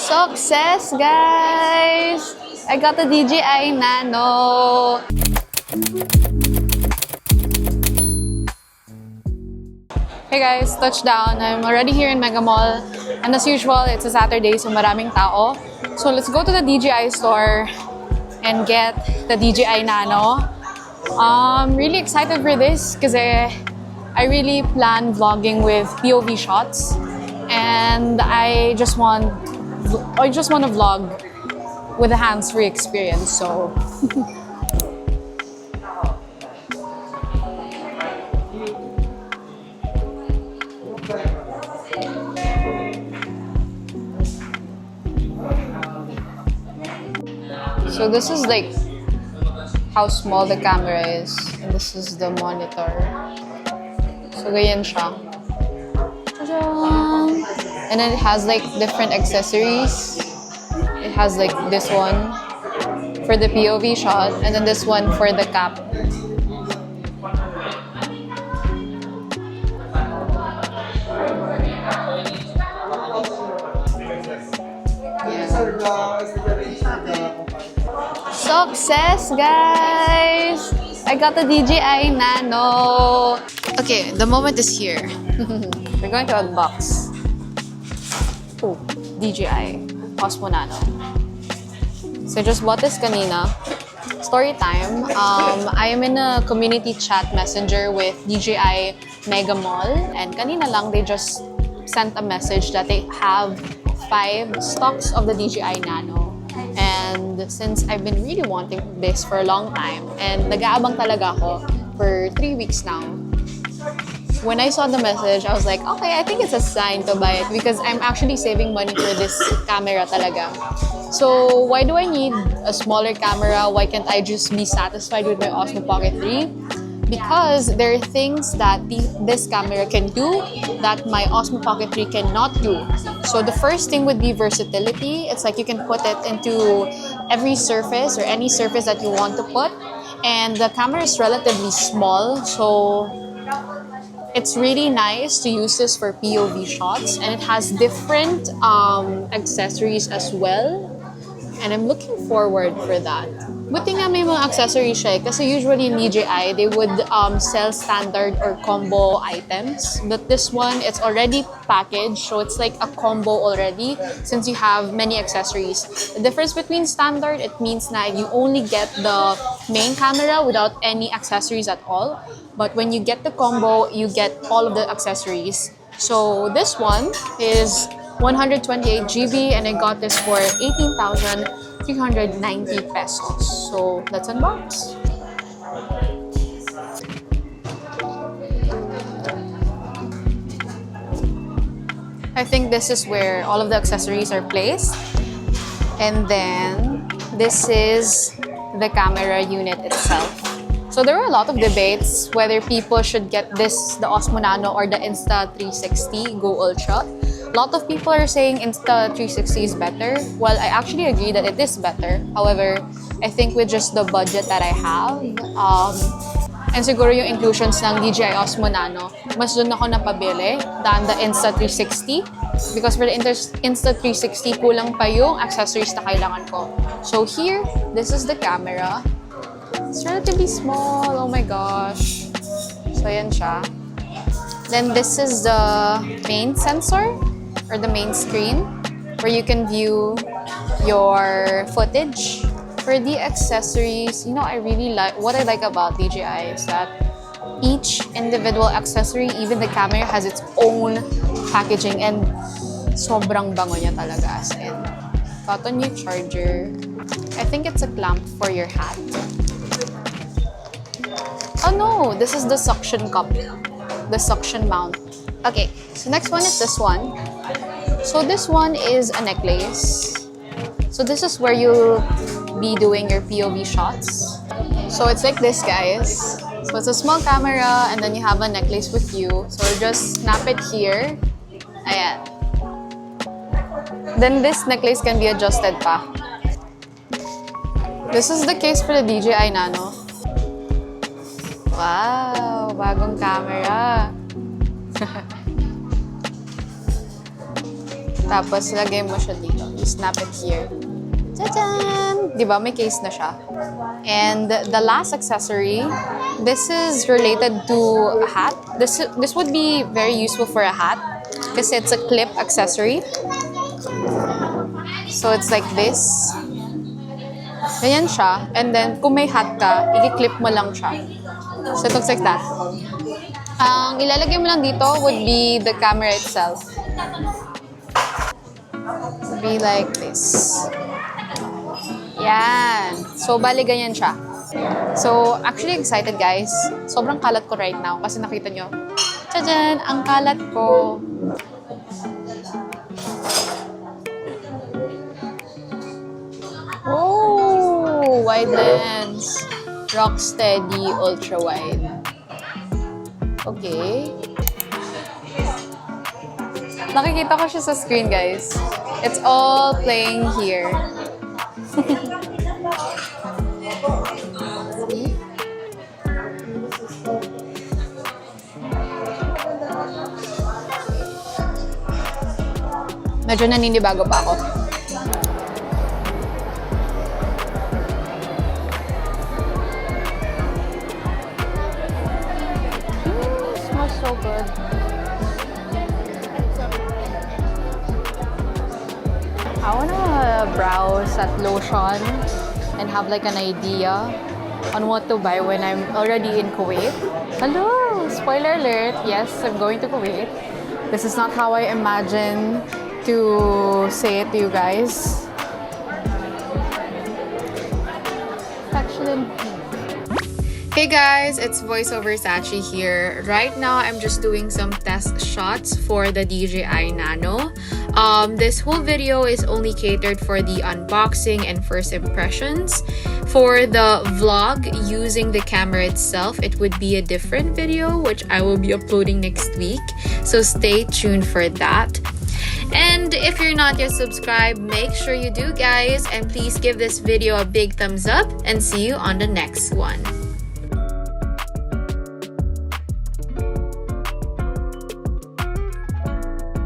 Success, guys! I got the DJI Nano. Hey guys, touchdown. I'm already here in Mega Mall. And as usual, it's a Saturday, so maraming tao. So let's go to the DJI store and get the DJI Nano. I'm really excited for this because I really plan vlogging with POV shots. And I just want to vlog with a hands-free experience, so so this is like how small the camera is, and this is the monitor. So ganyan siya. And then it has like different accessories. It has like this one for the POV shot, and then this one for the cap. Success, guys! I got the DJI Nano. Okay, the moment is here. We're going to unbox. Oh, DJI Osmo Nano. So I just bought this kanina. Story time. I am in a community chat messenger with DJI Mega Mall, and kanina lang they just sent a message that they have 5 stocks of the DJI Nano. And since I've been really wanting this for a long time, and nag-aabang talaga ako for 3 weeks now, when I saw the message, I was like, okay, I think it's a sign to buy it because I'm actually saving money for this camera talaga. So why do I need a smaller camera? Why can't I just be satisfied with my Osmo Pocket 3? Because there are things that this camera can do that my Osmo Pocket 3 cannot do. So the first thing would be versatility. It's like you can put it into every surface or any surface that you want to put. And the camera is relatively small, so it's really nice to use this for POV shots, and it has different accessories as well, and I'm looking forward for that. Buti nga may mga accessories siya kasi usually in DJI, they would sell standard or combo items. But this one, it's already packaged, so it's like a combo already since you have many accessories. The difference between standard, it means na you only get the main camera without any accessories at all. But when you get the combo, you get all of the accessories. So this one is 128 GB, and I got this for 18,390 pesos. So let's unbox. I think this is where all of the accessories are placed. And then this is the camera unit itself. So there were a lot of debates whether people should get the Osmo Nano or the Insta360 Go Ultra. A lot of people are saying Insta360 is better. Well, I actually agree that it is better. However, I think with just the budget that I have, and siguro yung inclusions ng DJI Osmo Nano, mas dun ako napabili than the Insta360. Because for the Insta360, kulang pa yung accessories na kailangan ko. So here, this is the camera. It's relatively small, oh my gosh. So yan siya. Then this is the main sensor or the main screen where you can view your footage. For the accessories, you know, what I like about DJI is that each individual accessory, even the camera, has its own packaging, and sobrang bango niya talaga. As in, got a new charger. I think it's a clamp for your hat. Oh no, this is the suction cup, the suction mount. Okay, so next one is this one. So this one is a necklace. So this is where you'll be doing your POV shots. So it's like this, guys. So it's a small camera, and then you have a necklace with you. So just snap it here. Ayan. Then this necklace can be adjusted pa. This is the case for the DJI Nano. Wow, bagong camera. Tapos, lagay mo siya dito. You snap it here. Tadaan! Di ba? May case na siya. And the last accessory, this is related to a hat. This would be very useful for a hat kasi it's a clip accessory. So, it's like this. Ganyan siya. And then, kung may hat ka, i-clip mo lang siya. So, it looks like that. Ang ilalagay mo lang dito would be the camera itself. Would be like this. Yan. So, bali ganyan siya. So, actually excited guys. Sobrang kalat ko right now kasi nakita nyo. Tadaan! Ang kalat ko. Oh! Wide lens. Rocksteady ultra wide. Okay. Nakikita ko siya sa screen, guys. It's all playing here. Medyo naninibago pa ako. Smells so good. I wanna browse at lotion and have like an idea on what to buy when I'm already in Kuwait. Hello! Spoiler alert! Yes, I'm going to Kuwait. This is not how I imagine to say it to you guys. Excellent. Hey guys, it's voiceover Sachi here. Right now, I'm just doing some test shots for the DJI Nano. This whole video is only catered for the unboxing and first impressions. For the vlog using the camera itself, it would be a different video which I will be uploading next week. So stay tuned for that. And if you're not yet subscribed, make sure you do guys, and please give this video a big thumbs up and see you on the next one.